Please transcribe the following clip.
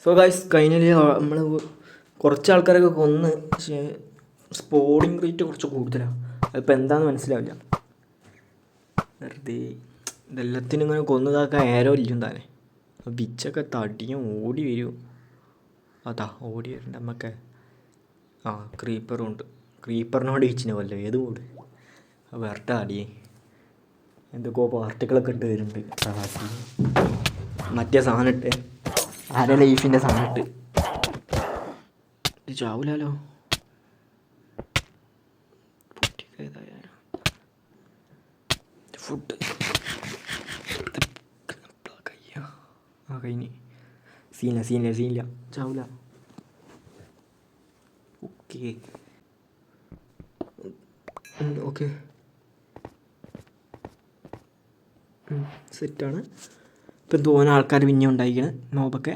So guys കഴിഞ്ഞ നമ്മൾ കുറച്ച് ആൾക്കാരൊക്കെ കൊന്ന്, പക്ഷേ സ്പോണിങ് റേറ്റ് കുറച്ച് കൂടുതലാണ്. അതിപ്പോൾ എന്താണെന്ന് മനസ്സിലാവില്ല. വെറുതെ ഇതെല്ലാത്തിനും ഇങ്ങനെ കൊന്നതാക്കാൻ ഏരോ ഇല്ലുണ്ടാനെ. ബിച്ചൊക്കെ തടിയും ഓടി വരും. അതാ ഓടി വരണ്ട നമ്മക്കെ. ആ ക്രീപ്പറും ഉണ്ട്. ക്രീപ്പറിനോട് ഇച്ചിനെ കൊല്ലോ ഏത് കൂട് വരട്ട അടിയേ. എന്തൊക്കെയോ പാർട്ടികളൊക്കെ ഇട്ട് വരുന്നുണ്ട്. മറ്റേ സാധനം ഇട്ട് ആരെ ലൈഫിൻ്റെ സാധനം ഇട്ട് ഇത് ചാവൂലോ. ഫുഡ് ആ കഴിഞ്ഞ് സീനില്ല ചാവൂല. ഓക്കെ സെറ്റാണ്. ഇപ്പം തോന്നുന്ന ആൾക്കാർ പിന്നെ ഉണ്ടായിരിക്കണം മോബൊക്കെ.